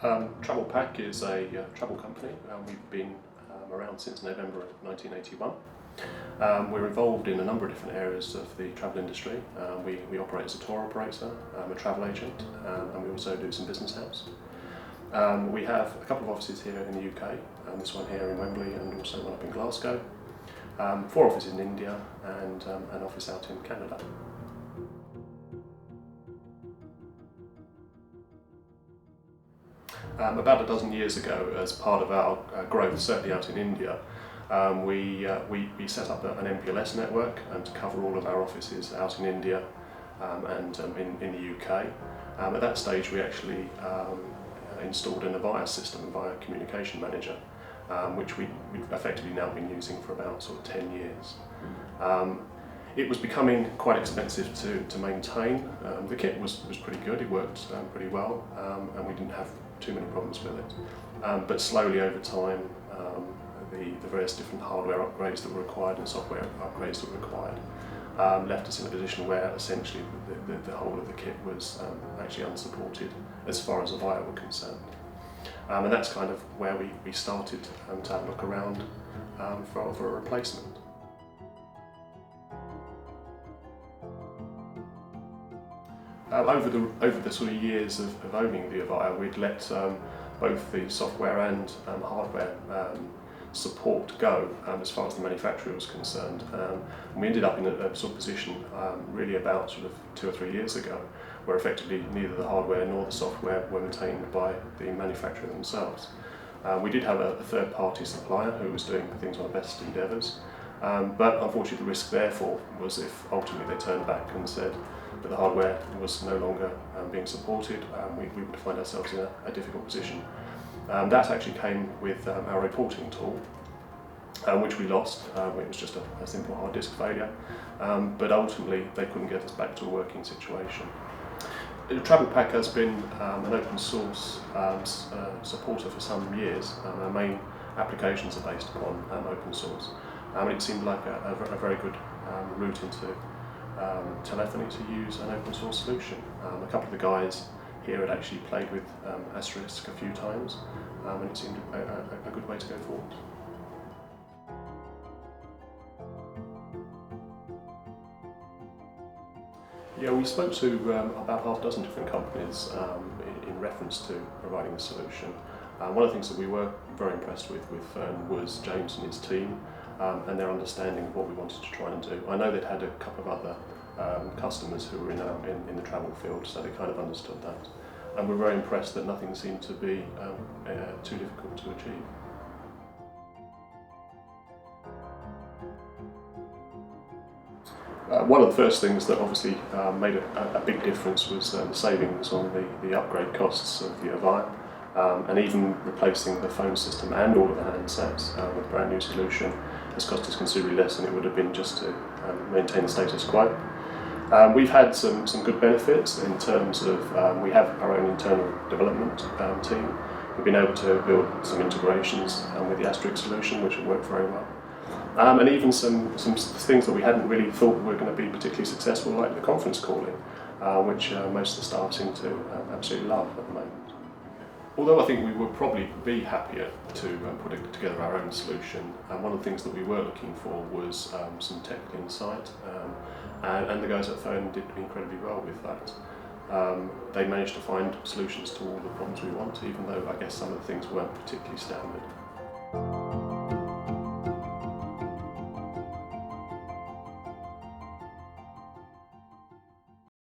Travelpack is a travel company. We've been around since November of 1981. We're involved in a number of different areas of the travel industry. We operate as a tour operator, a travel agent, and we also do some business house. We have a couple of offices here in the UK, this one here in Wembley and also one up in Glasgow, 4 offices in India and an office out in Canada. About a dozen years ago, as part of our growth, certainly out in India, we set up an MPLS network to cover all of our offices out in India and in the UK. At that stage we actually installed an Avaya system, Avaya Communication Manager, which we've effectively now been using for about sort of 10 years. It was becoming quite expensive to maintain. The kit was pretty good, it worked pretty well, and we didn't have too many problems with it. But slowly over time, the various different hardware upgrades that were required and software upgrades that were required left us in a position where essentially the whole of the kit was actually unsupported as far as Avaya were concerned. And that's kind of where we started to have a look around for a replacement. Over the sort of years of owning the Avaya, we'd let both the software and hardware support go as far as the manufacturer was concerned. And we ended up in a sort of position really about sort of 2 or 3 years ago where effectively neither the hardware nor the software were maintained by the manufacturer themselves. We did have a third-party supplier who was doing things on our best endeavours, but unfortunately the risk therefore was if ultimately they turned back and said that the hardware was no longer being supported, we would find ourselves in a difficult position. That actually came with our reporting tool, which we lost. It was just a simple hard disk failure, but ultimately they couldn't get us back to a working situation. Travelpack has been an open source supporter for some years. Our main applications are based upon open source. It seemed like a very good route into telephony to use an open source solution. A couple of the guys here had actually played with Asterisk a few times, and it seemed a good way to go forward. Yeah, we spoke to about half a dozen different companies in reference to providing a solution. One of the things that we were very impressed with Foehn was James and his team and their understanding of what we wanted to try and do. I know they'd had a couple of other customers who were in the travel field, so they kind of understood that. And we're very impressed that nothing seemed to be too difficult to achieve. One of the first things that obviously made a big difference was the savings on the upgrade costs of the Avaya, and even replacing the phone system and all of the handsets with a brand new solution has cost us considerably less than it would have been just to maintain the status quo. We've had some good benefits in terms of we have our own internal development team. We've been able to build some integrations with the Asterisk solution, which have worked very well. And even some things that we hadn't really thought were going to be particularly successful, like the conference calling, which most of the staff seem to absolutely love at the moment. Although I think we would probably be happier to put together our own solution, one of the things that we were looking for was some technical insight, and the guys at Foehn did incredibly well with that. They managed to find solutions to all the problems we want, even though I guess some of the things weren't particularly standard.